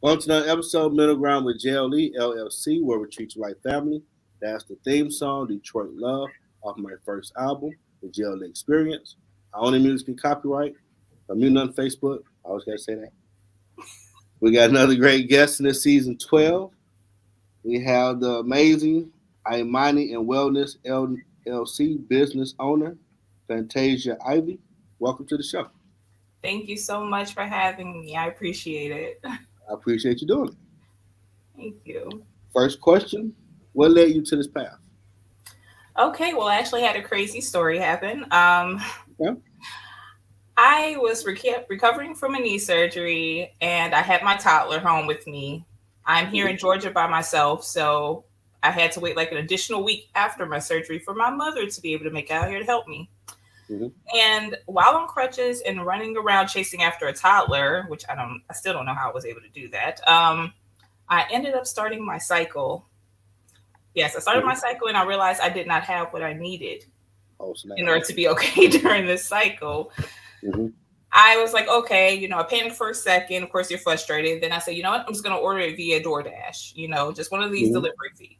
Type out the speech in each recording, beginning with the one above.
Welcome to another episode, Middle Ground with JLE L.L.C, where we treat you like family. That's the theme song, Detroit Love, off my first album, The JLE Experience. I own the music and copyright. I'm muting on Facebook. I always got to say that. We got another great guest in this season 12. We have the amazing Imani and Wellness LLC business owner, Phantayshia Ivy. Welcome to the show. Thank you so much for having me. I appreciate it. I appreciate you doing it. Thank you. First question, what led you to this path? Okay, well, I actually had a crazy story happen. Yeah. I was recovering from a knee surgery, and I had my toddler home with me. I'm here in Georgia by myself, so I had to wait like an additional week after my surgery for my mother to be able to make it out here to help me. Mm-hmm. And while on crutches and running around chasing after a toddler, which I still don't know how I was able to do that. I ended up starting my cycle. Yes, I started my cycle, and I realized I did not have what I needed in order to be okay during this cycle. Mm-hmm. I was like, okay, I panicked for a second. Of course, you're frustrated. Then I said, you know what? I'm just going to order it via DoorDash, just one of these delivery fees.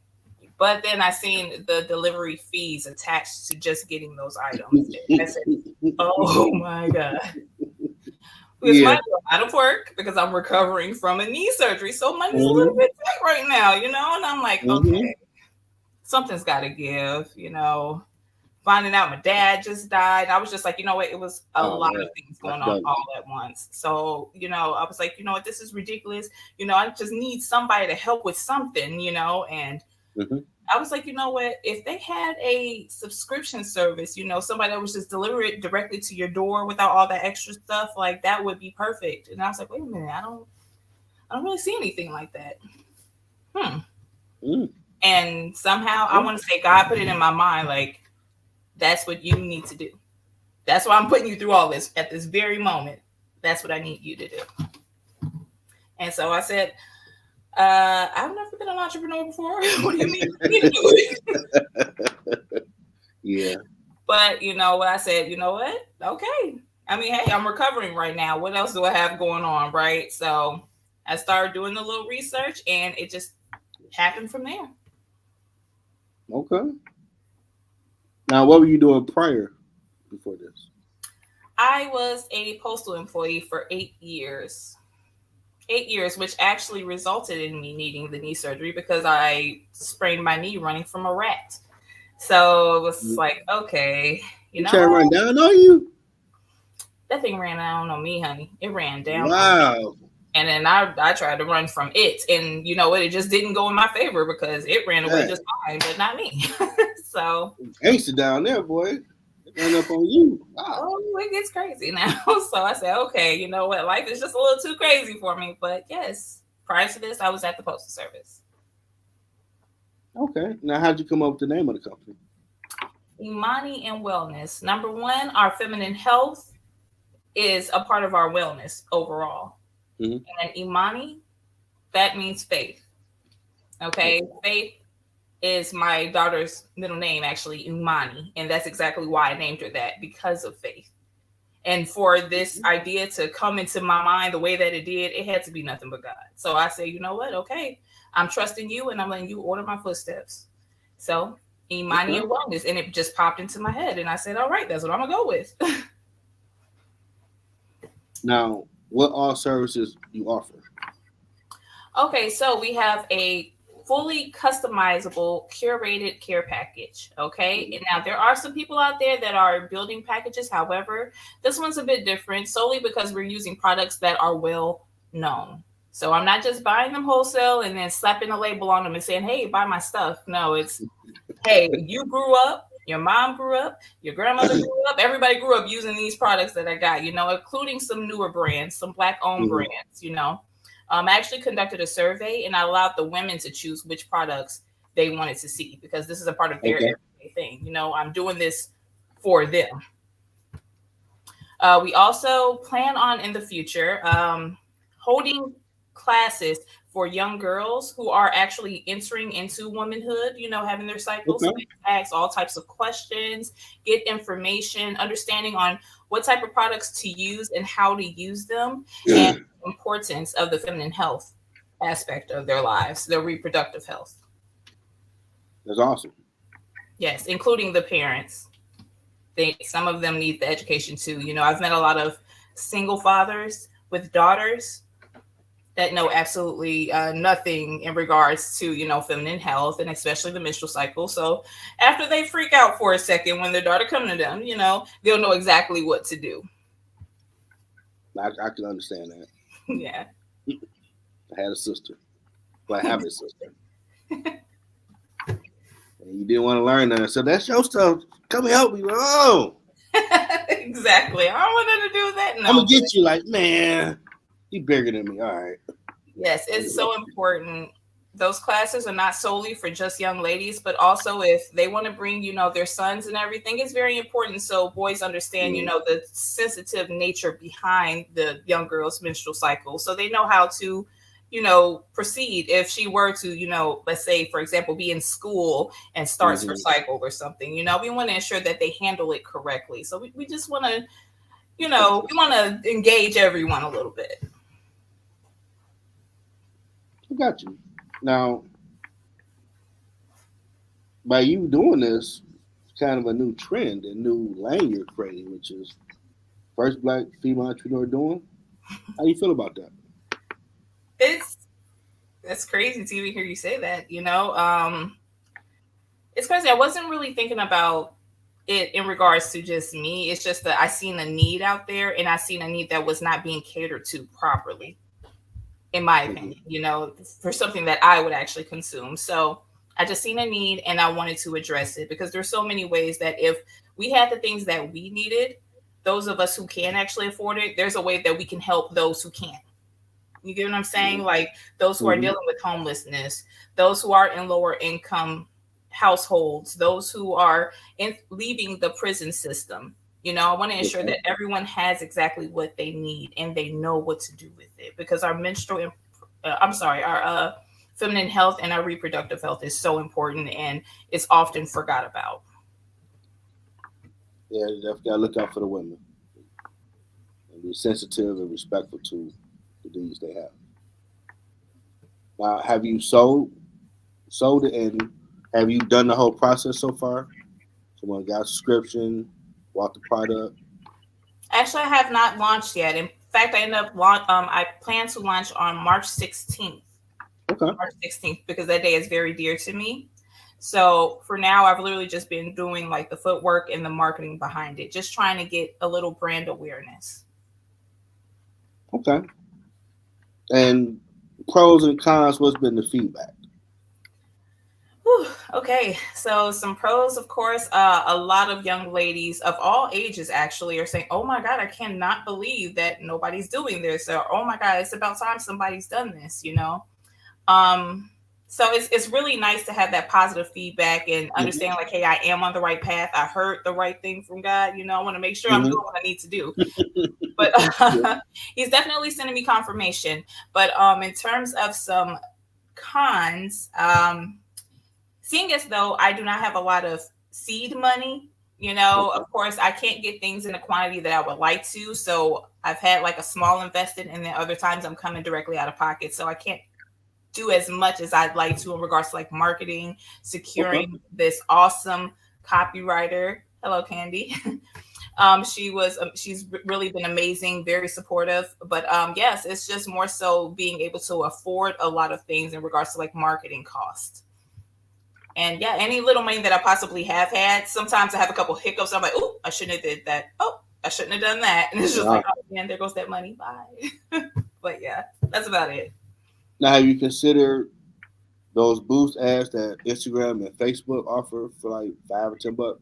But then I seen the delivery fees attached to just getting those items. And I said, oh my God. Because my out of work because I'm recovering from a knee surgery. So money's a little bit tight right now, and I'm like, okay, something's got to give, Finding out my dad just died. I was just like, you know what? It was a lot of things going on all at once. So, I was like, you know what? This is ridiculous. I just need somebody to help with something, and I was like, you know what? If they had a subscription service, somebody that was just deliver it directly to your door without all that extra stuff, like that would be perfect. And I was like, wait a minute, I don't really see anything like that. And somehow I want to say God put it in my mind, like, that's what you need to do. That's why I'm putting you through all this at this very moment. That's what I need you to do. And so I said, I've never been an entrepreneur before. What do you mean me to do it? Yeah. But I said, you know what? Okay. I mean, hey, I'm recovering right now. What else do I have going on, right? So I started doing a little research, and it just happened from there. Okay. Now, what were you doing prior before this? I was a postal employee for 8 years. 8 years, which actually resulted in me needing the knee surgery because I sprained my knee running from a rat. So it was like, okay, you trying to run down on you? That thing ran down on me, honey. It ran down. Wow. And then I tried to run from it, and it just didn't go in my favor because it ran away just fine, but not me. So gangster down there, boy. It ran up on you. Wow. Oh, it gets crazy now. So I said, okay, you know what? Life is just a little too crazy for me. But yes, prior to this, I was at the Postal Service. Okay. Now, how'd you come up with the name of the company? Imani and Wellness. Number one, our feminine health is a part of our wellness overall. And Imani, that means faith. Okay. Faith is my daughter's middle name, actually, Imani. And that's exactly why I named her that, because of faith. And for this idea to come into my mind the way that it did, it had to be nothing but God. So I say, you know what? Okay, I'm trusting you, and I'm letting you order my footsteps. So Imani and Wellness, and it just popped into my head. And I said, all right, that's what I'm going to go with. Now, what all services you offer? Okay, so we have a fully customizable, curated care package. Okay, and now there are some people out there that are building packages. However, this one's a bit different solely because we're using products that are well known. So I'm not just buying them wholesale and then slapping a label on them and saying, hey, buy my stuff. No, it's, hey, you grew up, your mom grew up, your grandmother grew up, everybody grew up using these products that I got, including some newer brands, some Black-owned brands, I actually conducted a survey, and I allowed the women to choose which products they wanted to see because this is a part of their everyday thing. I'm doing this for them. We also plan on in the future holding classes for young girls who are actually entering into womanhood, having their cycles. So they ask all types of questions, get information, understanding on what type of products to use and how to use them, and the importance of the feminine health aspect of their lives, their reproductive health. That's awesome. Yes, including the parents. Some of them need the education too. I've met a lot of single fathers with daughters that know absolutely nothing in regards to feminine health and especially the menstrual cycle. So after they freak out for a second when their daughter comes to them, they'll know exactly what to do. I can understand that. Yeah. I had a sister. Well, I have a sister. And you didn't want to learn that. So that's your stuff. Come help me. Oh. Exactly. I don't want her to do that. No. I'm going to get you like, man, you bigger than me. All right. Yes, it's so important. Those classes are not solely for just young ladies, but also if they want to bring, their sons and everything, it's very important. So boys understand, the sensitive nature behind the young girl's menstrual cycle. So they know how to, proceed if she were to, let's say, for example, be in school and starts her cycle or something. We want to ensure that they handle it correctly. So we just want to, we want to engage everyone a little bit. I got you. Now, by you doing this, it's kind of a new trend, a new lane you're creating, which is first Black female entrepreneur doing. How do you feel about that? It's crazy to even hear you say that. It's crazy. I wasn't really thinking about it in regards to just me. It's just that I seen a need out there, and I seen a need that was not being catered to properly, in my opinion, for something that I would actually consume. So I just seen a need and I wanted to address it because there's so many ways that if we had the things that we needed, those of us who can actually afford it, there's a way that we can help those who can't. You get what I'm saying? Like those who are dealing with homelessness, those who are in lower income households, those who are leaving the prison system. I want to ensure that everyone has exactly what they need and they know what to do with it because our our feminine health and our reproductive health is so important and it's often forgot about. Yeah, you definitely gotta look out for the women and be sensitive and respectful to the needs they have. Now, have you sold it, and have you done the whole process so far? Someone got a subscription, bought the product. Actually, I have not launched yet. In fact, I plan to launch on March 16th. Okay. March 16th because that day is very dear to me. So for now, I've literally just been doing like the footwork and the marketing behind it, just trying to get a little brand awareness. Okay. And pros and cons, what's been the feedback? Whew, okay, so some pros, of course, a lot of young ladies of all ages actually are saying, oh my God, I cannot believe that nobody's doing this. Or, oh my God, it's about time somebody's done this, So it's really nice to have that positive feedback and understand like, hey, I am on the right path. I heard the right thing from God. I want to make sure I'm doing what I need to do. But he's definitely sending me confirmation. But in terms of some cons, seeing as though I do not have a lot of seed money, of course, I can't get things in the quantity that I would like to. So I've had like a small invested, and then other times I'm coming directly out of pocket. So I can't do as much as I'd like to in regards to like marketing, securing this awesome copywriter. Hello, Candy. She's really been amazing, very supportive. But yes, it's just more so being able to afford a lot of things in regards to like marketing costs. And yeah, any little money that I possibly have had, sometimes I have a couple hiccups. I'm like, oh, I shouldn't have did that. Oh, I shouldn't have done that. And it's just like, oh man, there goes that money. Bye. But yeah, that's about it. Now, have you considered those boost ads that Instagram and Facebook offer for like $5 or $10?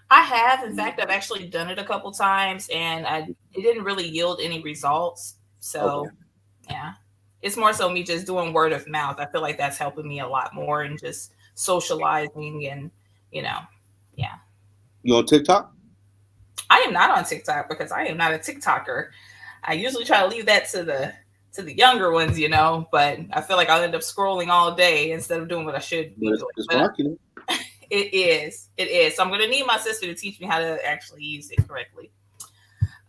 I have. In fact, I've actually done it a couple times, and it didn't really yield any results. So, yeah, it's more so me just doing word of mouth. I feel like that's helping me a lot more, and just socializing, and yeah. You on TikTok? I am not on TikTok because I am not a TikToker. I usually try to leave that to the younger ones, but I feel like I'll end up scrolling all day instead of doing what I should be doing. It's marketing. It is. So I'm going to need my sister to teach me how to actually use it correctly.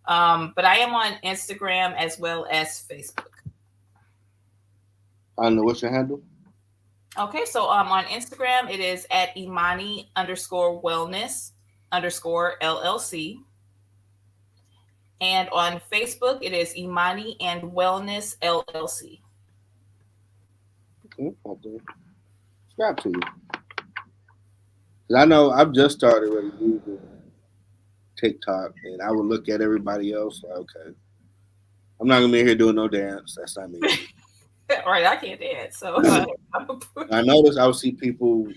But I am on Instagram as well as Facebook. I don't know what's your handle. Okay, so on Instagram it is at Imani underscore wellness underscore LLC. And on Facebook it is Imani and Wellness LLC. Okay, I'll subscribe to you. 'Cause I know I've just started really using TikTok, and I would look at everybody else like, okay, I'm not gonna be here doing no dance. That's not me. Right, I can't dance, so I noticed I would see people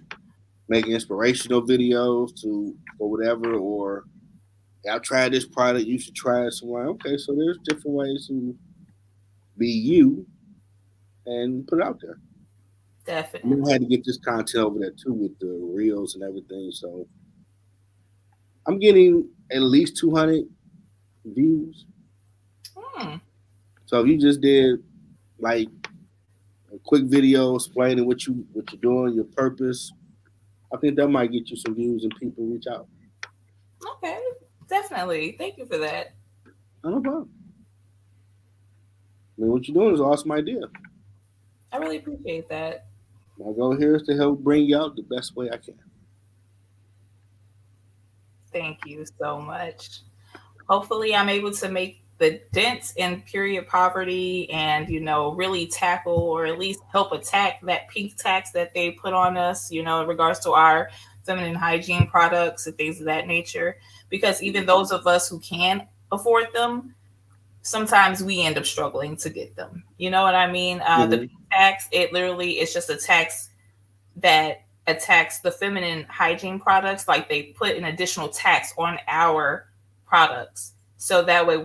making inspirational videos or whatever, or yeah, I tried this product, you should try it. So I'm like, okay, so there's different ways to be you and put it out there. definitely. I had to get this content over there too with the reels and everything. So I'm getting at least 200 views. Hmm. So if you just did like a quick video explaining what you're doing, your purpose, I think that might get you some views and people reach out. Okay, definitely. Thank you for that. No problem. I mean, what you're doing is an awesome idea. I really appreciate that. My goal here is to help bring you out the best way I can. Thank you so much. Hopefully I'm able to make the dents in period poverty and really tackle or at least help attack that pink tax that they put on us, in regards to our feminine hygiene products and things of that nature, because even those of us who can afford them, sometimes we end up struggling to get them. You know what I mean? The pink tax, it literally is just a tax that attacks the feminine hygiene products. Like they put an additional tax on our products, so that way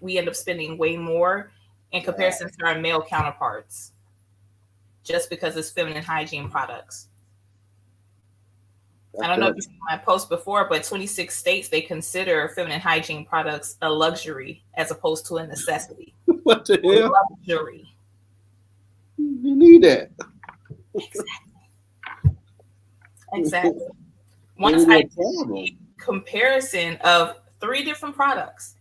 we end up spending way more in comparison to our male counterparts, just because it's feminine hygiene products. I don't know if you seen my post before, but 26 states, they consider feminine hygiene products a luxury as opposed to a necessity. What the hell? Luxury. You need that. Exactly. Once I did a comparison of 3 different products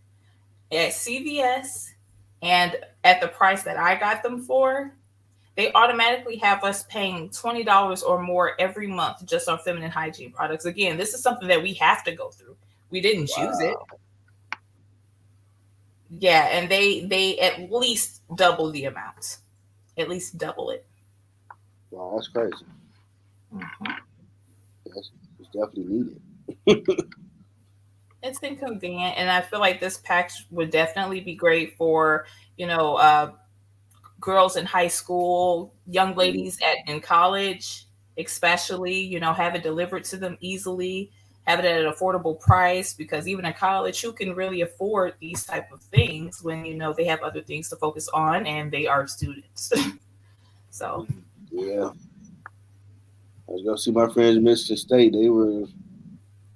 at CVS and at the price that I got them for, they automatically have us paying $20 or more every month just on feminine hygiene products. Again, this is something that we have to go through. We didn't choose it. Yeah, and they at least double the amount. At least double it. Wow, that's crazy. Mm-hmm. It's definitely needed. It's inconvenient, and I feel like this patch would definitely be great for girls in high school, young ladies in college, especially, have it delivered to them easily, have it at an affordable price, because even in college, who can really afford these type of things when, they have other things to focus on and they are students. So. Yeah. I was going to see my friends in Michigan State. They were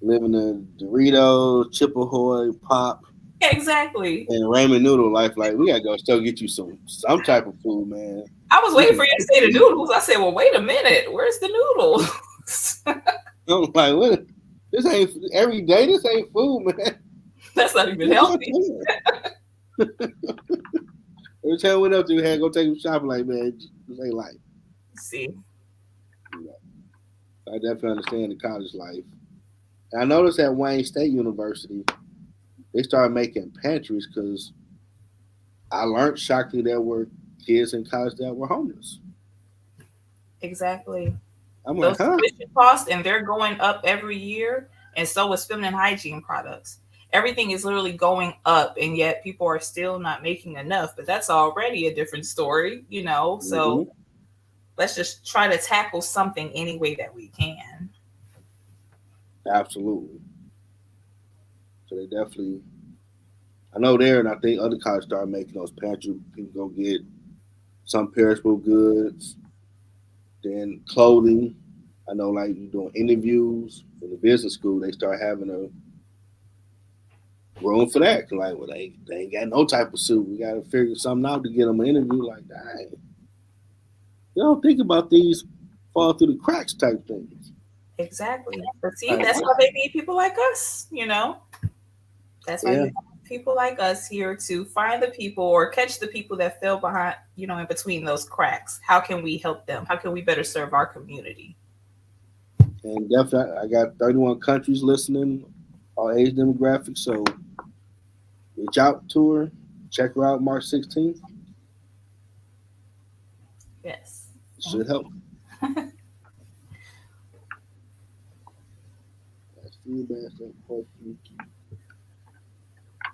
living a Doritos, Chip Ahoy, Pop. Exactly. And ramen noodle life. Like, we gotta go still get you some type of food, man. I was waiting for you to say the noodles. I said, well, wait a minute, where's the noodles? I'm like, what? This ain't every day. This ain't food, man. That's not even healthy. Every time I went up to had go take them shopping, like, man, this ain't life. See, I definitely understand the college life. And I noticed at Wayne State University, they started making pantries because I learned shockingly there were kids in college that were homeless. Exactly. I'm Those like, huh? tuition costs, and they're going up every year, and so is feminine hygiene products. Everything is literally going up, and yet people are still not making enough. But that's already a different story, So let's just try to tackle something any way that we can. Absolutely. So they definitely, I know there, and I think other colleges started making those pantries. People go get some perishable goods, then clothing. I know, like, you doing interviews in the business school, they start having a room for that. Like, well, they ain't got no type of suit. We got to figure something out to get them an interview. Like, dang, you don't think about these fall through the cracks type things. Exactly. But see, that's why they need people like us, That's why you have people like us here to find the people or catch the people that fell behind, in between those cracks. How can we help them? How can we better serve our community? And definitely, I got 31 countries listening, all age demographics. So reach out to her, check her out March 16th. Yes. It should help.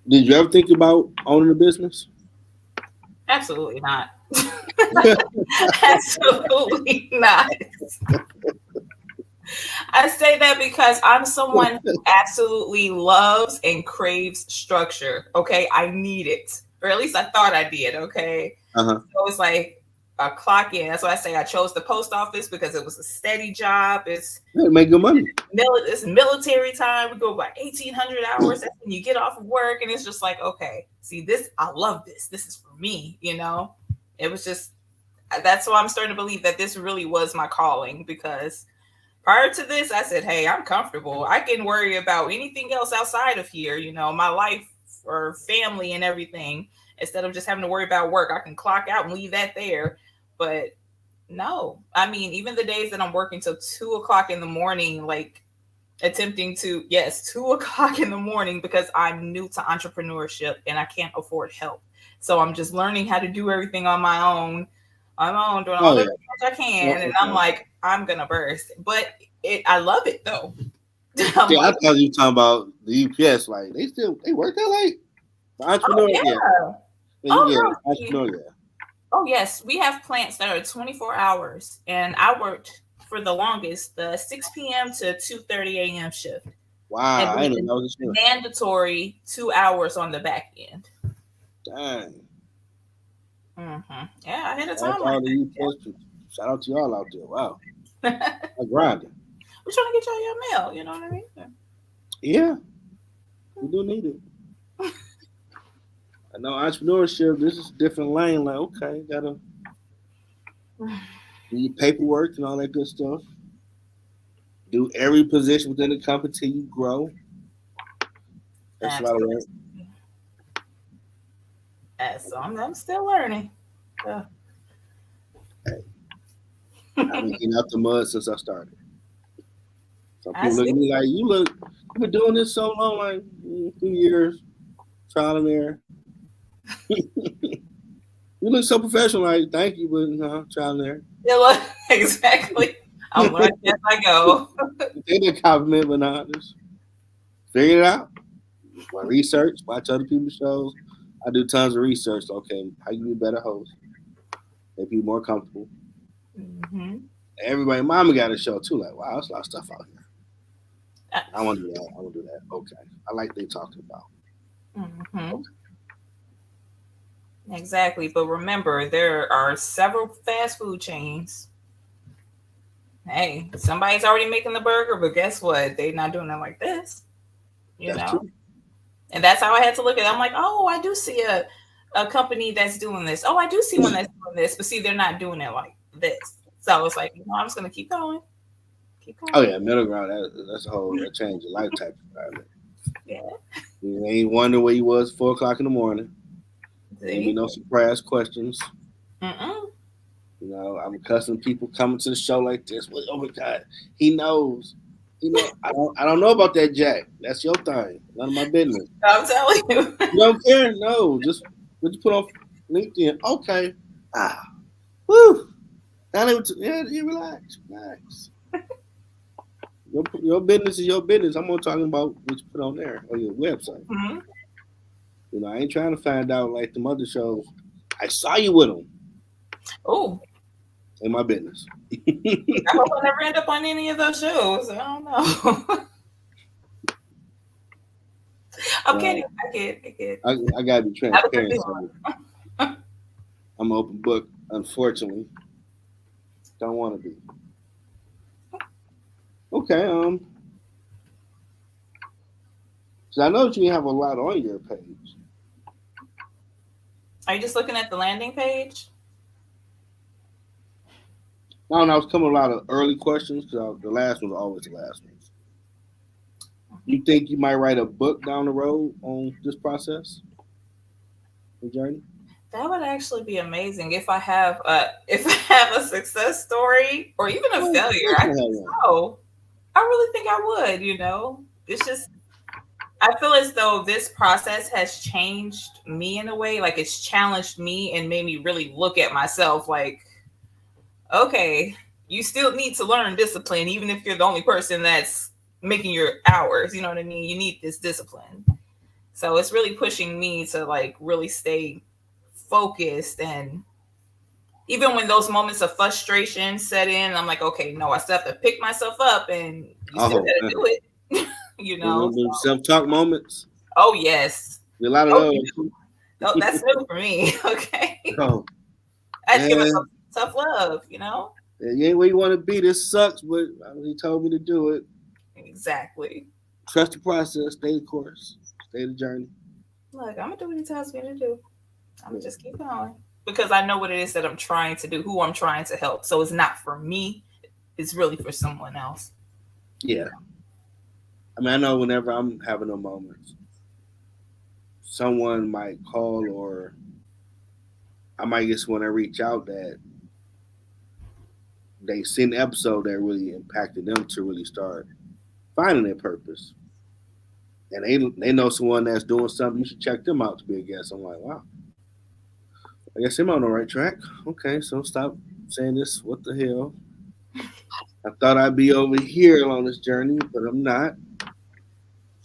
Did you ever think about owning a business? Absolutely not. Absolutely not. I say that because I'm someone who absolutely loves and craves structure. Okay. I need it. Or at least I thought I did. Okay. Uh-huh. So it's like a clock in. That's why I say I chose the post office because it was a steady job. Yeah, make good money. It's military time. We go about 1,800 hours. That's when you get off of work. And it's just like, okay, see this. I love this. This is for me. It was just, that's why I'm starting to believe that this really was my calling, because prior to this, I said, hey, I'm comfortable. I can worry about anything else outside of here, my life or family and everything, instead of just having to worry about work. I can clock out and leave that there. But no, I mean, even the days that I'm working till 2 o'clock in the morning, like attempting to, yes, 2 o'clock in the morning, because I'm new to entrepreneurship and I can't afford help. So I'm just learning how to do everything on my own. Doing all the things I can, and I'm like, I'm gonna burst. But I love it though. I thought you were talking about the UPS. Like they work that late. The entrepreneur, entrepreneur, Oh yes, we have plants that are 24 hours, and I worked for the longest, the 6 p.m. to 2:30 a.m. shift. Wow, I didn't know mandatory 2 hours on the back end. Dang. Mm-hmm. Yeah, I had a time like that. Shout out to y'all out there. Wow. I grinding. We're trying to get y'all your mail, you know what I mean? Yeah. We do need it. I know entrepreneurship, this is a different lane. Like, okay, gotta do your paperwork and all that good stuff. Do every position within the company till you grow. That's a lot of work. So I'm still learning. Yeah. Hey, I've been getting out the mud since I started. Some people look at me like, you've been doing this so long, like 2 years, trial and error. You look so professional, like, thank you, but no, trial and error. Yeah, exactly. I'm learning as I go. Take a compliment, but not just figure it out. My research, watch other people's shows. I do tons of research. Okay, how you be a better host? Make people more comfortable. Mm-hmm. Everybody, mama got a show too. Like, wow, there's a lot of stuff out here. I want to do that. I want to do that. Okay, I like they talking about. Mm-hmm. Okay. Exactly, but remember, there are several fast food chains. Hey, somebody's already making the burger, but guess what? They're not doing it like this. That's true. And that's how I had to look at it. I'm like, oh, I do see a company that's doing this. Oh, I do see one that's doing this, but see, they're not doing it like this. So it's like, I'm just gonna keep going. Oh yeah, middle ground. That's a whole change of life type environment. Yeah. You ain't wondering where you was 4 o'clock in the morning. There ain't be no surprise questions. I'm accustomed to people coming to the show like this. Well, oh my God, he knows. I don't know about that, Jack. That's your thing. None of my business. I'm telling you. You don't care? No. Just what you put on LinkedIn. Okay. Woo. You relax. Your business is your business. I'm not talking about what you put on there on your website. Mm-hmm. I ain't trying to find out like the other shows. I saw you with them. Oh. In my business. I hope I never end up on any of those shows. I don't know. I'm kidding. I gotta be transparent. I'm an open book, unfortunately. Don't want to be. Okay. So I know that you have a lot on your page. Are you just looking at the landing page? No, I was coming a lot of early questions because the last one's always the last ones. You think you might write a book down the road on this process, the journey? That would actually be amazing if I have a if I have a success story or even a Well, of failure. course I you have think one. so. I really think I would. It's just I feel as though this process has changed me in a way. Like it's challenged me and made me really look at myself. Like, okay, you still need to learn discipline, even if you're the only person that's making your hours. You know what I mean? You need this discipline. So it's really pushing me to like really stay focused, and even when those moments of frustration set in, I'm like, okay, no, I still have to pick myself up and you still Oh, gotta man. do it. So, Self-talk moments. oh yes. A lot of Oh, those. no, that's new for me. Okay. Oh, I had to give myself man. tough love. You ain't where you want to be. This sucks, but he told me to do it. Exactly. Trust the process. Stay the course. Stay the journey. Look, I'm gonna do what he tells me to do. I'm Yeah. gonna just keep going. Because I know what it is that I'm trying to do, who I'm trying to help. So it's not for me, it's really for someone else. Yeah. I mean, I know whenever I'm having a moment, someone might call or I might just want to reach out that they seen an episode that really impacted them to really start finding their purpose. And they know someone that's doing something, you should check them out to be a guest. I'm like, wow, I guess I'm on the right track. Okay, so stop saying this. What the hell? I thought I'd be over here on this journey, but I'm not.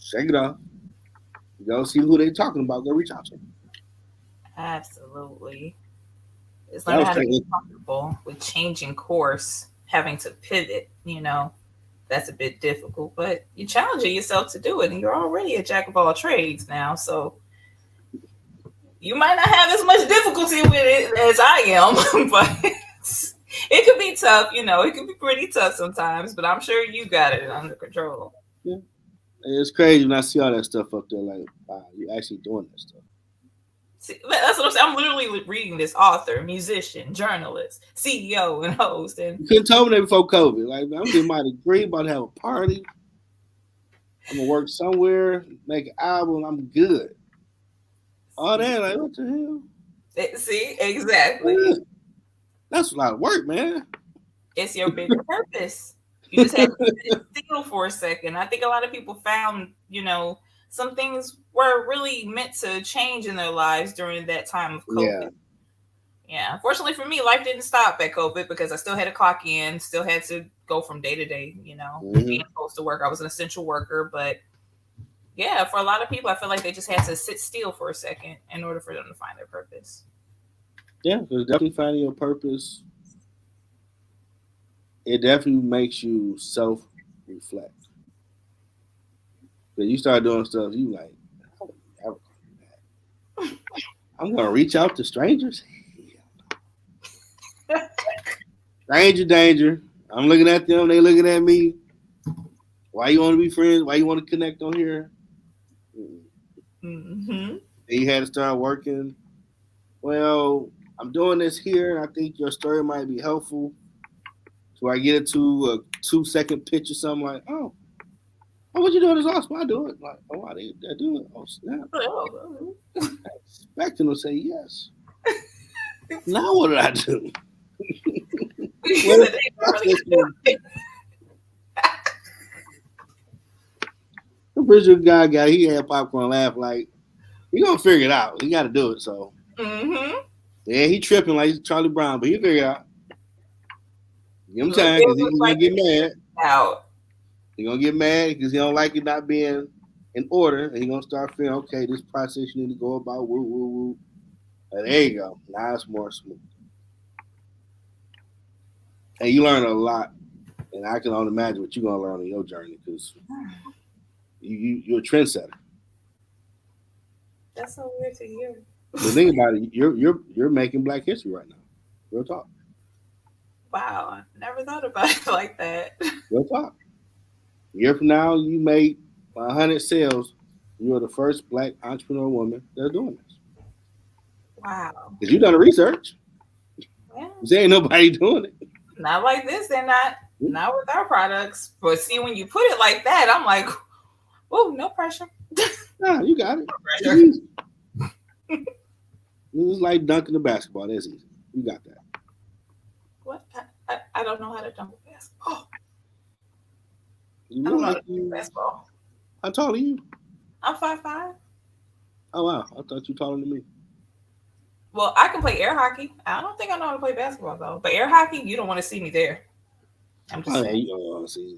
Shake it off. Go see who they talking about. Go reach out to them. Absolutely. It's That learning was how to be taking. comfortable with changing course, having to pivot. That's a bit difficult, but you're challenging yourself to do it, and you're already a jack of all trades now. So you might not have as much difficulty with it as I am, but it could be tough. It could be pretty tough sometimes, but I'm sure you got it under control. Yeah. It's crazy when I see all that stuff up there. Like, wow, you actually doing that stuff. See, that's what I'm saying. I'm literally reading this author, musician, journalist, CEO, and host, and You couldn't tell me that before COVID. Like, I'm getting my degree, about to have a party. I'm gonna work somewhere, make an album. I'm good. All that, like, what the hell? see exactly. Yeah, that's a lot of work, man. It's your bigger purpose. You just had to sit still for a second. I think a lot of people found, some things were really meant to change in their lives during that time of COVID. Yeah. Yeah. Fortunately for me, life didn't stop at COVID because I still had to clock in, still had to go from day to day, being supposed to work. I was an essential worker, but yeah, for a lot of people, I feel like they just had to sit still for a second in order for them to find their purpose. Yeah, because definitely finding your purpose, it definitely makes you self reflect. Because you start doing stuff, you like, I would never do that. I'm gonna reach out to strangers. Stranger danger. I'm looking at them, they looking at me. Why you want to be friends? Why you want to connect on here? Mm-hmm. You had to start working. Well, I'm doing this here, and I think your story might be helpful. So I get it to a 2 second pitch or something like, oh, what you doing is awesome. I do it. Like, oh, I do it. Oh, snap. Expecting to say yes. Now what did I do? The visual guy he had popcorn laugh like he gonna figure it out. He got to do it. So yeah, he tripping like Charlie Brown, but he figure it out. Give him time because he's gonna get mad. Out. He gonna get mad because he don't like it not being in order, and he gonna start feeling okay. This process you need to go about. Woo woo woo. There you go. Now it's more smooth. And you learn a lot, and I can only imagine what you're gonna learn on your journey because you're a trendsetter. That's so weird to hear. But think about it, you're making Black history right now. Real talk. Wow, I never thought about it like that. Real talk. A year from now, you made 100 sales. You're the first Black entrepreneur woman that's doing this. Wow. Because you've done the research. Yeah. There ain't nobody doing it. Not like this. They're not with our products. But see, when you put it like that, I'm like, Oh, no pressure. Nah, you got it. No It's pressure. easy. It's like dunking the basketball. That's easy. You got that. What? I don't know how to dunk a basketball. You I look don't know how to like dunk a you. basketball. How tall are you? I'm 5'5". Oh wow, I thought you taller than me. Well, I can play air hockey. I don't think I know how to play basketball though. But air hockey, you don't want to see me there. I'm just Oh yeah, saying. see.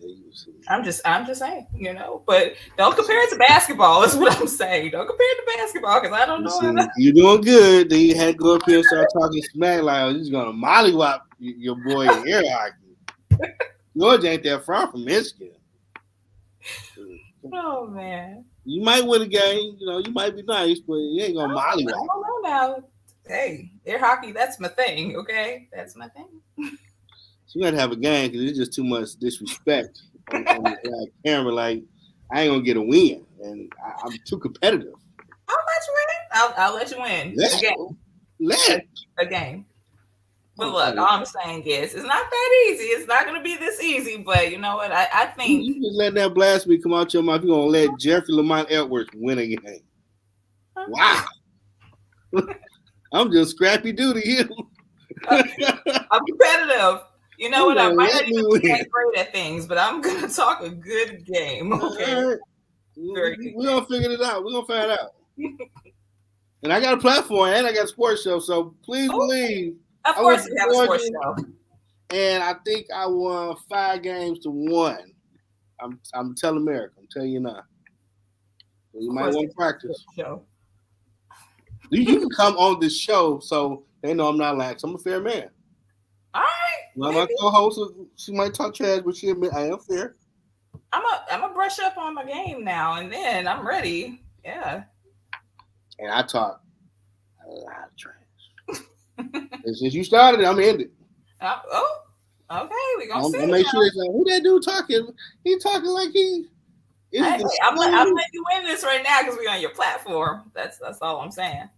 I'm just saying, you know. But don't compare it to basketball. Is what I'm saying. Don't compare it to basketball because I don't You know how see, to. you're doing good. Then you had to go up here and start talking smack like, oh, you're just gonna mollywop your boy in air hockey. Georgia ain't that far from Michigan. Oh man. You might win a game, you know, you might be nice, but you ain't gonna I mollywop. don't know now. Hey, air hockey, that's my thing. Okay, that's my thing. So you gotta have a game because it's just too much disrespect on the camera. Like, I ain't gonna get a win, and I'm too competitive. I'll let you win. I'll let you win Let, a game. let. A game. But Oh, look, all I'm saying is it's not that easy. It's not going to be this easy. But you know what? I think you just let that blasphemy come out your mouth. You're gonna let Jeffrey Lamont Edwards win a game. Wow. I'm just scrappy doo to you. I'm competitive. You know You what? I gonna might let not me even be win. that great at things, but I'm going to talk a good game. Okay. All right. Very good We're gonna figure it out. We're gonna find out. And I got a platform and I got a sports show, so please Oh, believe of I went course, to we have a Georgia sports show. and I think I won 5 games to 1. I'm telling America, I'm telling you now. So you Of might course, want to we have a practice. sports show. You can come on this show so they know I'm not lax. I'm a fair man. All right, Now my maybe co-host, she might talk trash, but she admit I am fair. I'm a brush up on my game now, and then I'm ready. Yeah. And I talk a lot of trash. And since you started, I'm ending. Oh, okay. We gonna I'll see make now. sure they say, who that dude talking? He talking like he is Hey, the I'm letting same. you win this right now because we're on your platform. That's all I'm saying.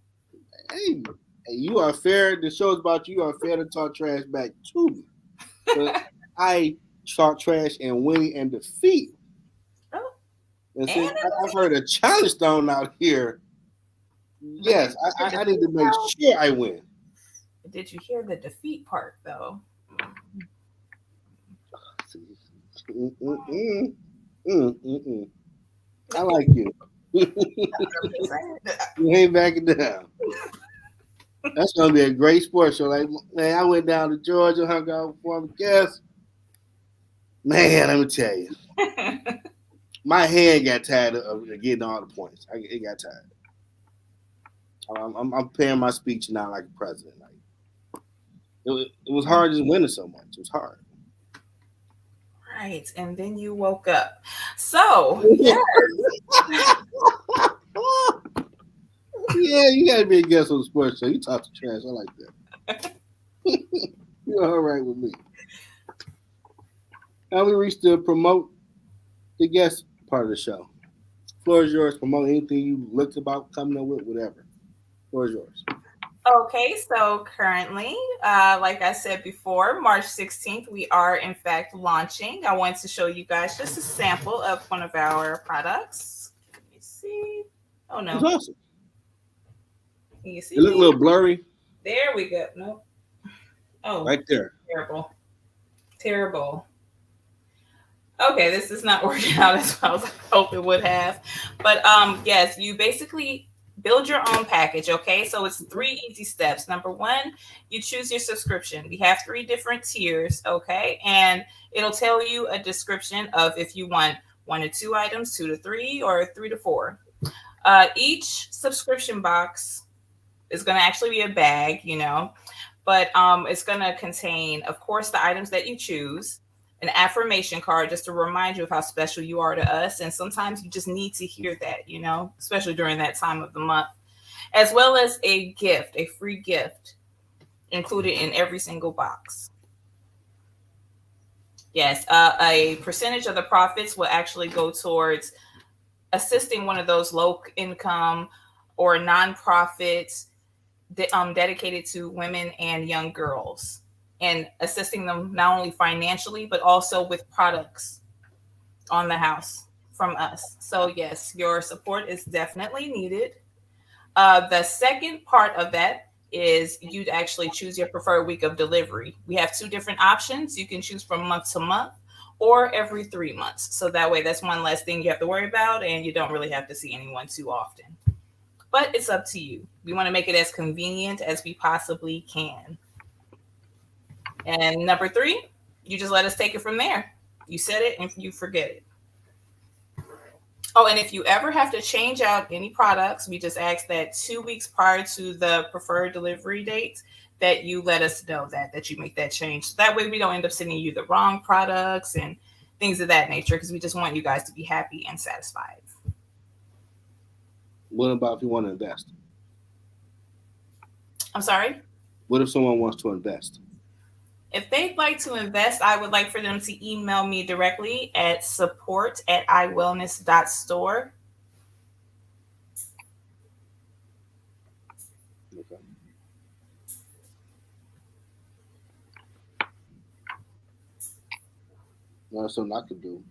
Hey, you are fair. The show's about you. You are fair to talk trash back to me. But I talk trash and win and defeat. Oh, And and since I've heard a challenge thrown out here, but yes, I need to make sure I win. did you hear the defeat part though? Mm-mm-mm. Mm-mm-mm. I like you. You ain't backing down. That's gonna be a great sports show. Like, man, I went down to Georgia, hung out for my guests. Man, let me tell you, my hand got tired of getting all the points. It got tired. I'm preparing my speech now like a president. Like, it was hard just winning so much. It was hard. Right, and then you woke up. So yeah, Yeah, you gotta be a guest on the sports show. You talk to trash. I like that. You're all right with me. Now we reached the promote the guest part of the show. Floor is yours. Promote anything you looked about coming up with, whatever. Floor is yours. okay. So currently, like I said before, March 16th, we are in fact launching. I want to show you guys just a sample of one of our products. Let me see. Oh It's no, awesome. can you see It looked a me? little blurry There we go. No. Oh, right there. terrible. Terrible. Okay, this is not working out as well as I hope it would have. But yes, you basically build your own package, okay? So it's 3 easy steps. Number 1, you choose your subscription. We have 3 different tiers, okay? And it'll tell you a description of if you want 1 to 2 items, 2 to 3, or 3 to 4. Each subscription box is going to actually be a bag, you know, but it's going to contain, of course, the items that you choose, an affirmation card just to remind you of how special you are to us. And sometimes you just need to hear that, you know, especially during that time of the month, as well as a gift, a free gift included in every single box. Yes, a percentage of the profits will actually go towards assisting one of those low income or nonprofits dedicated to women and young girls and assisting them not only financially but also with products on the house. from us. So yes, your support is definitely needed. The second part of that is you'd actually choose your preferred week of delivery. We have two different options. You can choose from month to month or every 3 months. So that way, that's one less thing you have to worry about, and you don't really have to see anyone too often. But it's up to you. We want to make it as convenient as we possibly can. And number three, you just let us take it from there. You set it and you forget it. Oh, and if you ever have to change out any products, we just ask that 2 weeks prior to the preferred delivery date that you let us know that you make that change. So that way we don't end up sending you the wrong products and things of that nature because we just want you guys to be happy and satisfied. What about if you want to invest? I'm sorry? What if someone wants to invest? If they'd like to invest, I would like for them to email me directly at support@iwellness.store. Okay. That's something I could do.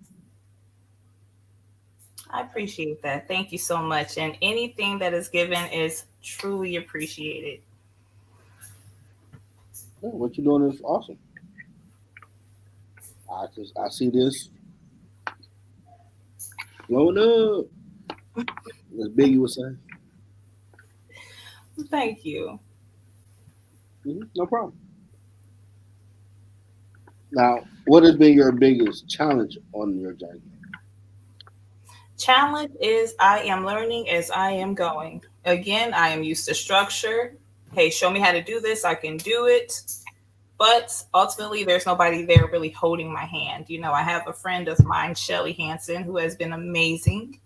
I appreciate that. Thank you so much. And anything that is given is truly appreciated. Yeah, what you're doing is awesome. I see this blowing up. As Biggie would say. Thank you. No problem. Now, what has been your biggest challenge on your journey? Challenge is I am learning as I am going. Again, I am used to structure. Hey, show me how to do this. I can do it. But ultimately, there's nobody there really holding my hand. You know, I have a friend of mine, Shelly Hansen, who has been amazing.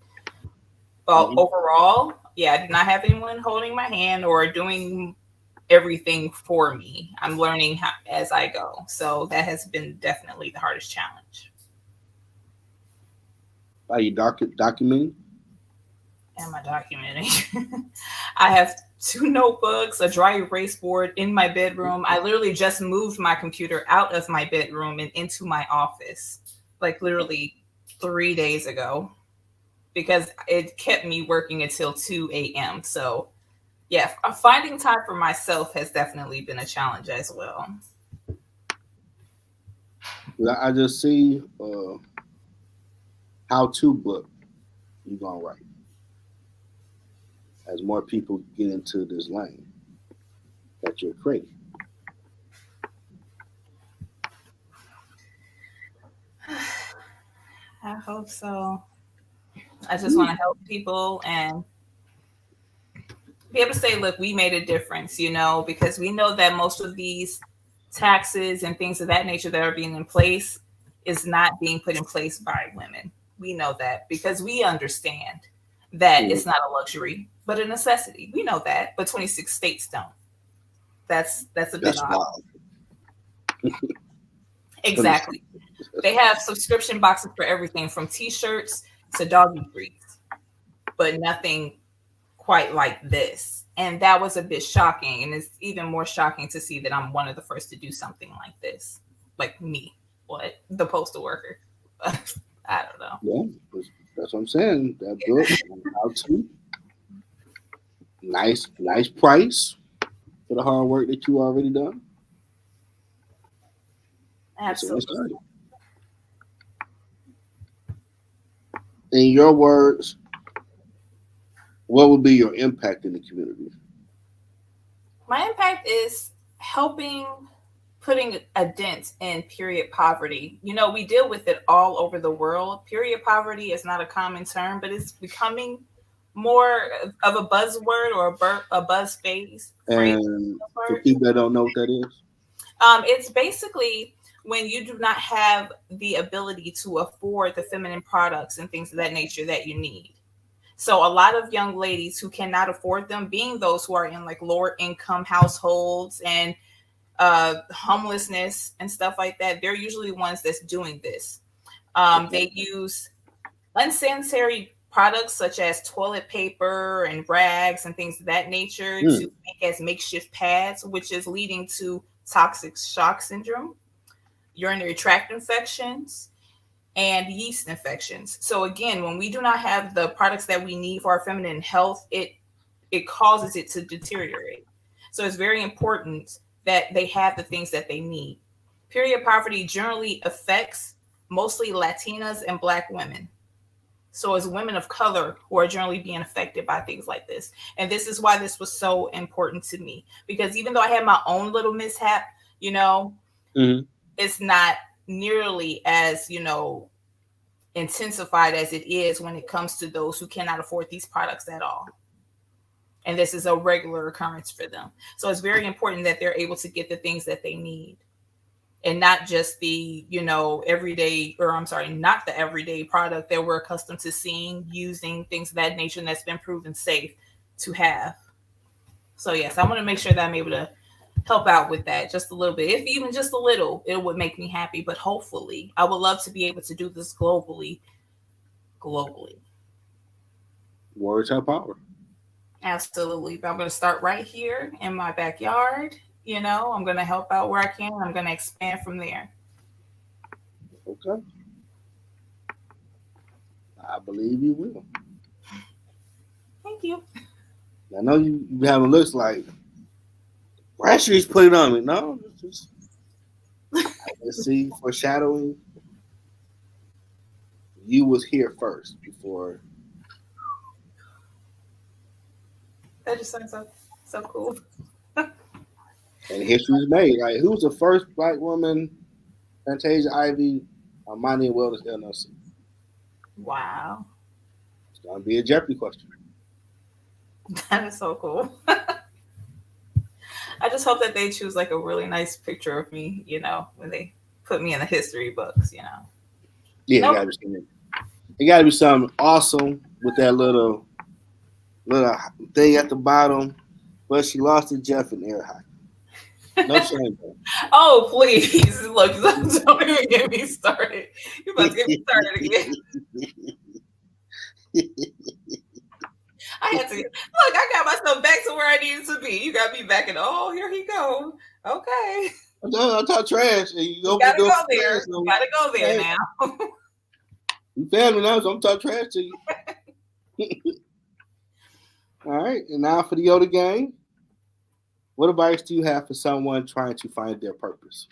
But Mm-hmm. overall, yeah, I did not have anyone holding my hand or doing everything for me. I'm learning as I go. So that has been definitely the hardest challenge. Are you documenting? Am I documenting? I have two notebooks, a dry erase board in my bedroom. I literally just moved my computer out of my bedroom and into my office, like literally 3 days ago, because it kept me working until 2 a.m. So, yeah, finding time for myself has definitely been a challenge as well. I just see how to book you're gonna write as more people get into this lane that you're creating. I hope so. I just want to help people and be able to say, look, we made a difference, you know, because we know that most of these taxes and things of that nature that are being in place is not being put in place by women. We know that because we understand that Mm. it's not a luxury, but a necessity. We know that, but 26 states don't. That's a bit That's odd. wild. Exactly. They have subscription boxes for everything from t-shirts to doggy treats, but nothing quite like this. And that was a bit shocking. And it's even more shocking to see that I'm one of the first to do something like this. Like me, what? The postal worker. I don't know. Yeah, that's what I'm saying. That book, how to, nice price for the hard work that you already done. So let's Absolutely. start it. In your words, what would be your impact in the community? My impact is helping putting a dent in period poverty. You know, we deal with it all over the world. Period poverty is not a common term, but it's becoming more of a buzzword or a buzz phrase. And for people that don't know what that is, It's basically when you do not have the ability to afford the feminine products and things of that nature that you need. So a lot of young ladies who cannot afford them, being those who are in like lower income households and homelessness and stuff like that, they're usually the ones that's doing this. okay. They use unsanitary products such as toilet paper and rags and things of that nature to Hmm. make as makeshift pads, which is leading to toxic shock syndrome, urinary tract infections, and yeast infections. So again, when we do not have the products that we need for our feminine health, it causes it to deteriorate. So it's very important that they have the things that they need. Period poverty generally affects mostly Latinas and Black women. So it's women of color who are generally being affected by things like this. And this is why this was so important to me. Because even though I had my own little mishap, Mm-hmm. it's not nearly as, intensified as it is when it comes to those who cannot afford these products at all. And this is a regular occurrence for them. So it's very important that they're able to get the things that they need, and not just the, everyday, or I'm sorry, not the everyday product that we're accustomed to seeing, using, things of that nature that's been proven safe to have. So yes, I want to make sure that I'm able to help out with that just a little bit. If even just a little, it would make me happy. But hopefully, I would love to be able to do this globally. Words have power. Absolutely. But I'm going to start right here in my backyard. I'm going to help out where I can. I'm going to expand from there. Okay. I believe you will. Thank you. I know you having looks like Bradstreet's put it on me. No, just let's see, foreshadowing. You was here first before. That just sounds so cool. And history's made. Like, who's the first Black woman? Phantayshia Ivy, Imani Wellness LLC. Wow. It's gonna be a Jeopardy question. That is so cool. I just hope that they choose like a really nice picture of me, when they put me in the history books, Yeah, nope. it gotta be something awesome with that little thing at the bottom. But she lost to Jeff in air hockey. No shame. Oh, please. Look, don't even get me started. You're about to get me started again. I had to look. I got myself back to where I needed to be. You got me back, and here he go. Okay, I talk trash, and you gotta go there. So gotta go there now. You family now, so I'm talking trash to you. All right, and now for the Yoda game. What advice do you have for someone trying to find their purpose?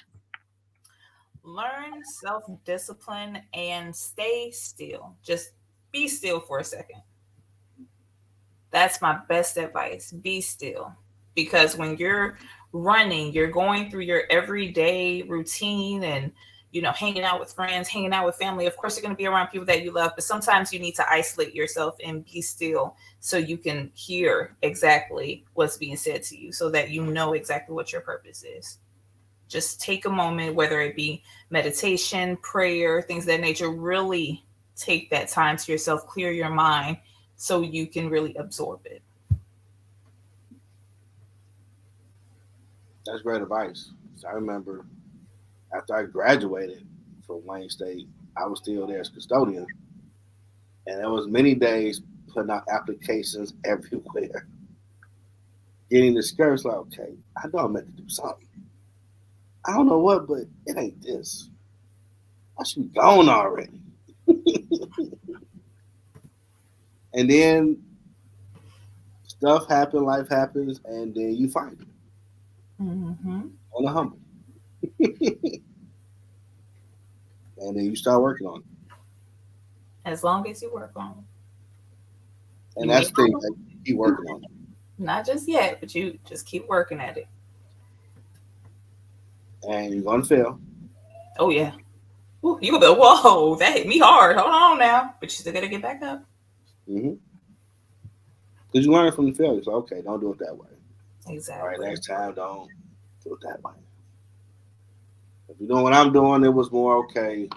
Learn self-discipline and stay still. Just be still for a second. That's my best advice. Be still. Because when you're running, you're going through your everyday routine and, hanging out with friends, hanging out with family. Of course, you're going to be around people that you love, but sometimes you need to isolate yourself and be still so you can hear exactly what's being said to you so that you know exactly what your purpose is. Just take a moment, whether it be meditation, prayer, things of that nature. Really take that time to yourself, clear your mind so you can really absorb it. That's great advice. So I remember after I graduated from Wayne State, I was still there as custodian. And there was many days putting out applications everywhere. Getting discouraged, like, okay, I know I'm meant to do something. I don't know what, but it ain't this. I should be gone already. And then stuff happens, life happens, and then you find it. Mm-hmm. On the humble. And then you start working on it. As long as you work on it. And that's the thing, like, keep working on it. Not just yet, but you just keep working at it. And you're going to fail. Oh, yeah. Ooh, you go, whoa, that hit me hard. Hold on now. But you still got to get back up. Mm-hmm. Because you learn from the failures. So, okay, don't do it that way. Exactly. All right, next time, don't do it that way. If you're doing what I'm doing, it was more okay.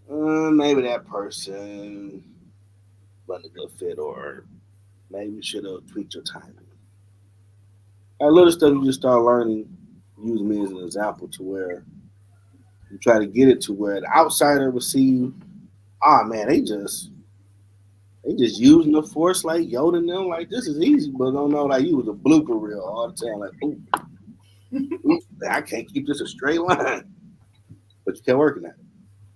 Maybe that person wasn't a good fit, or maybe you should have tweaked your timing. That little stuff you just start learning, use me as an example to where you try to get it to where the outsider will see you. Man, they just using the force like Yoda and them, like this is easy, but don't know like you was a blooper reel all the time, like ooh, I can't keep this a straight line. But you kept working at it.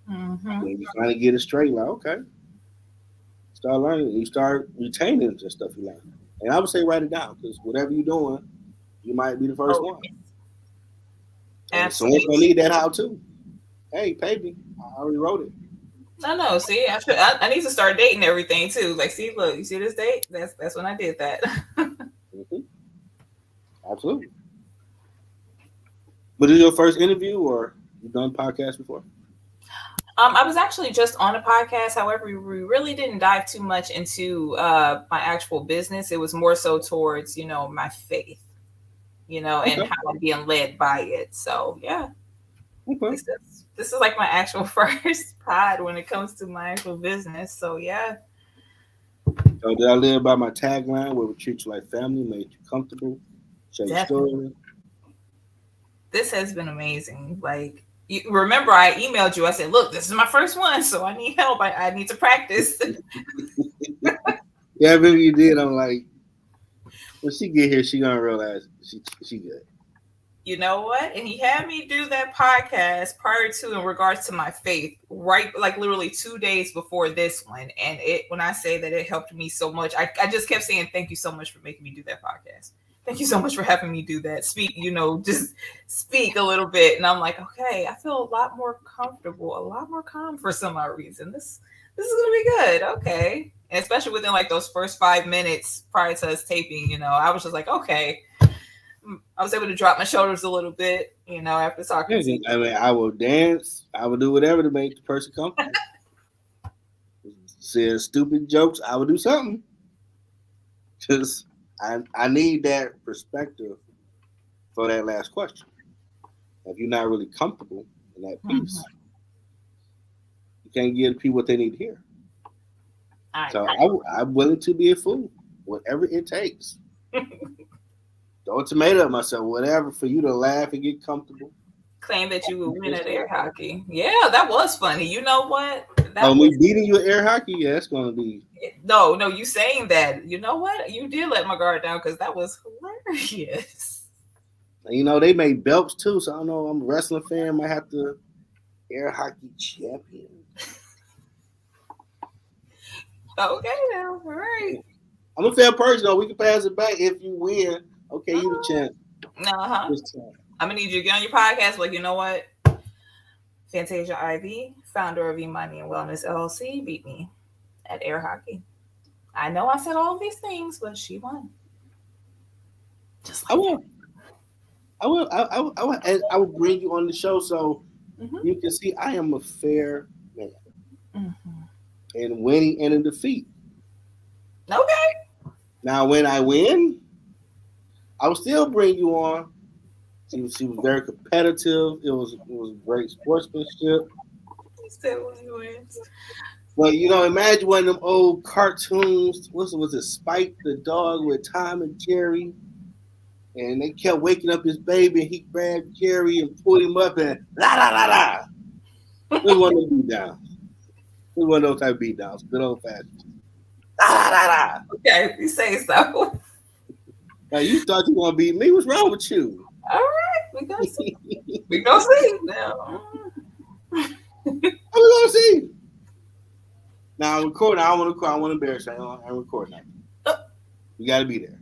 Mm-hmm. When you finally get it straight, like, okay, start learning. You start retaining the stuff you learn. And I would say write it down because whatever you're doing, you might be the first Oh, one. And someone's gonna absolutely. need that how to. Hey, pay me. I already wrote it. No. See, I need to start dating everything too. Like, see, look, you see this date? That's when I did that. Hmm. Absolutely. But is your first interview or you done podcasts before? I was actually just on a podcast. However, we really didn't dive too much into my actual business. It was more so towards, my faith, and Okay. how I'm being led by it. So yeah, Okay. this is like my actual first pod when it comes to my actual business. So yeah, So did I live by my tagline where we treat you like family, make you comfortable, share your definitely. story? This has been amazing. Like, you remember, I emailed you. I said, "Look, this is my first one, so I need help. I need to practice." Yeah, I remember you did. I'm like, when she get here, she gonna realize she good. You know what? And he had me do that podcast prior to, in regards to my faith, right? Like literally 2 days before this one. And when I say that it helped me so much, I just kept saying, "Thank you so much for making me do that podcast. Thank you so much for having me do that. Speak, just speak a little bit." And I'm like, okay, I feel a lot more comfortable, a lot more calm for some odd reason. This is gonna be good. Okay. And especially within like those first 5 minutes prior to us taping, I was just like, okay, I was able to drop my shoulders a little bit, after talking Yeah, to you. I mean, I will dance. I will do whatever to make the person comfortable. Say stupid jokes. I will do something because I need that perspective for that last question. If you're not really comfortable in that piece, Mhm. you can't give people what they need to hear. I So I'm willing to be a fool, whatever it takes. Throw a tomato at myself, whatever, for you to laugh and get comfortable. claim that you would win at air hockey. Yeah, that was funny. You know what? Oh, That me was beating you at air hockey? Yeah, that's going to be. no. You saying that? You know what? You did let my guard down because that was hilarious. They make belts too, so I don't know. I'm a wrestling fan. Might have to air hockey champion. Okay, now, all right. I'm a fair person, though. We can pass it back if you win. Okay, you the champ Uh huh. this time. I'm gonna need you to get on your podcast. Like, you know what? Phantayshia Ivy, founder of Imani and Wellness LLC, beat me at air hockey. I know I said all these things, but she won. Just I like will. I will. I will. And I will bring you on the show so that. Hmm. you can see I am a fair man Hmm. in winning and in defeat. Okay. Now, when I win, I will still bring you on. She was very competitive. It was great sportsmanship. He said when he wins. But imagine one of them old cartoons. Was it Spike the dog with Tom and Jerry? And they kept waking up his baby, and he grabbed Jerry and pulled him up, and la la la la. It was one of those beat downs. It was one of those type of beat downs. Good old fashioned. La la la la. Okay, if you say so. Now you thought you were gonna beat me? What's wrong with you? All right, we gonna see. We gonna see now. How we gonna see? Now I'm recording. I don't want to record. I want to embarrass you. I'm recording now. You got to be there.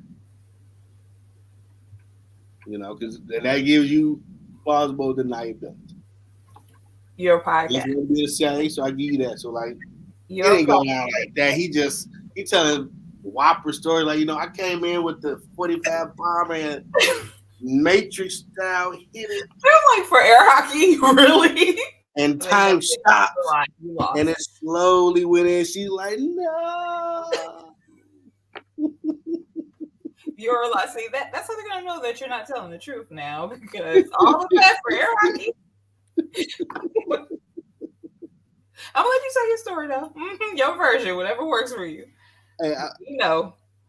Because that gives you plausible deniability. Your He's podcast. going to be a CIA, so I give you that. So like, it Your ain't going podcast. out like that. He telling whopper story like I came in with the 45 bomber and Matrix style hit it, Feels like for air hockey, really. and time stopped, You lost. and it slowly went in. She's like, no. You're like, see that's how they're gonna know that you're not telling the truth now because all of that for air hockey. I'm gonna let you tell your story though. Your version, whatever works for you. Hey,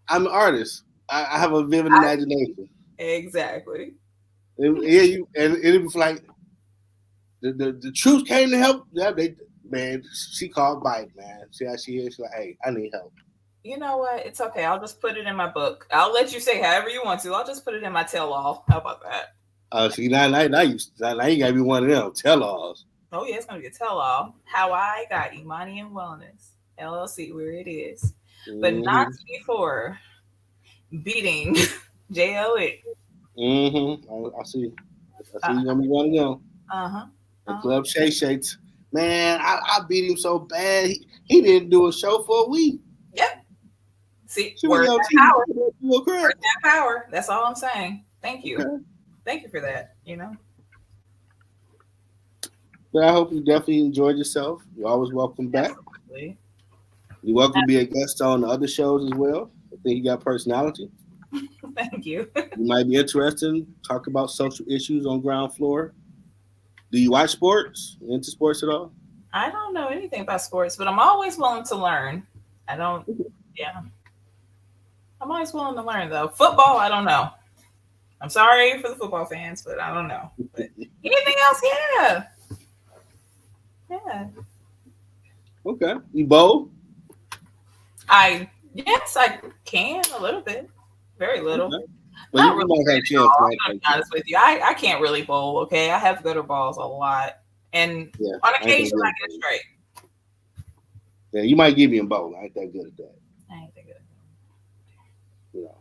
I'm an artist. I have a vivid imagination. Exactly. And it was like the truth came to help. Yeah, man, she called Bite, man. See how she is? She's like, hey, I need help. You know what? It's okay. I'll just put it in my book. I'll let you say however you want to. I'll just put it in my tell-all. How about that? See, now you gotta be one of them tell-alls. Oh yeah, it's gonna be a tell-all. How I got Imani and Wellness LLC where it is, but not before beating JLE. I see. I see you gonna be one of them. The Club Shay Shades. Man, I beat him so bad. He didn't do a show for a week. Yep. See, word that power. Word that power. That's all I'm saying. Thank you. Okay. Thank you for that. You know. But I hope you definitely enjoyed yourself. You're always welcome back. Absolutely. You're welcome to be a guest on the other shows as well. I think you got personality. Thank you. You might be interested in talk about social issues on ground floor. Do you watch sports? You into sports at all? I don't know anything about sports, but I'm always willing to learn. Yeah. I'm always willing to learn, though. Football, I don't know. I'm sorry for the football fans, but I don't know. But anything else, yeah. Yeah. Okay. You bowl? Yes, I can a little bit. Very little. Okay. But you really might have a chance. I'm gonna be honest with you. I can't really bowl, okay? I have gutter balls a lot. And on occasion I get straight. Yeah, you might give me a bowl. I ain't that good at that. I ain't that good. You know,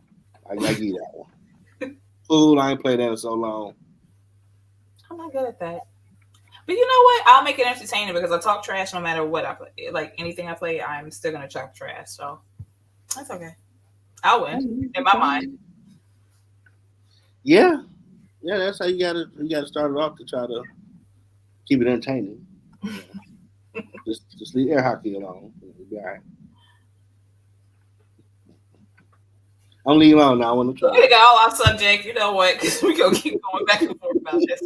I give you that one. Fool, I ain't played that in so long. I'm not good at that. But you know what? I'll make it entertaining because I talk trash no matter what I play. Like anything I play, I'm still gonna talk trash. So that's okay. I'll win in my mind. Yeah, that's how you gotta start it off to try to keep it entertaining. just leave air hockey alone. It'll be all right. I'm leaving alone now. I want to try. We got all off subject. You know what? Because we gonna keep going back and forth about this.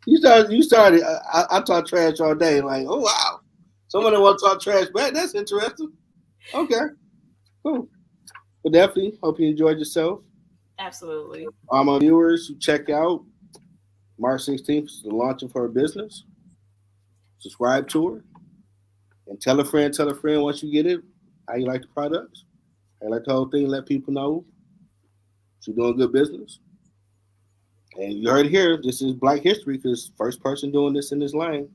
You started. I talk trash all day. Like, oh wow, someone that want to talk trash back. That's interesting. Okay, cool. But definitely hope you enjoyed yourself. Absolutely. All my viewers who check out March 16th is the launch of her business. Subscribe to her and tell a friend once you get it how you like the products. I like the whole thing. Let people know she's doing good business. And you heard it here. This is Black History because first person doing this in this lane.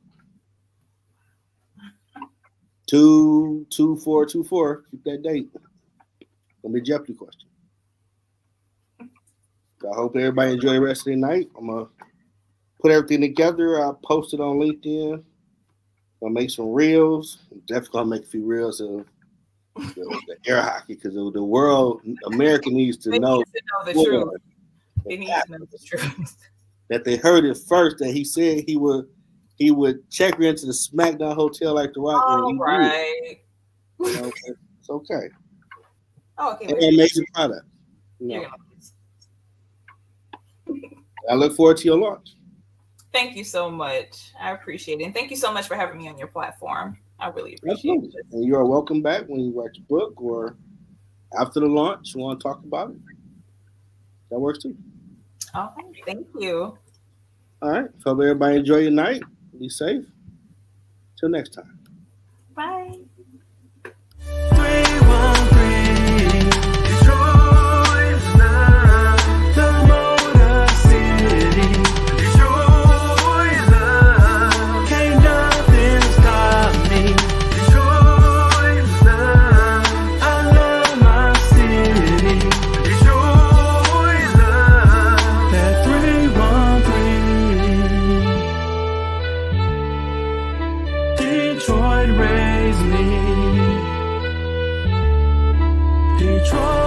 2-4-2-4. Keep that date. Gonna be a Jeopardy question. I hope everybody enjoy the rest of the night. I'm gonna put everything together. I'll post it on LinkedIn. Gonna make some reels. I'm definitely gonna make a few reels of the air hockey because the world, America needs to know the truth. They need to know the truth. That they heard it first. That he said he would check her into the SmackDown hotel like The Rock. All right. You know, it's okay. Oh, okay. An amazing product. You know. I look forward to your launch. Thank you so much. I appreciate it. And thank you so much for having me on your platform. I really appreciate it. And you are welcome back when you write your book or after the launch, you want to talk about it. That works too. Oh, thank you. All right. So everybody enjoy your night. Be safe. Till next time. Bye. Detroit raised me. Detroit.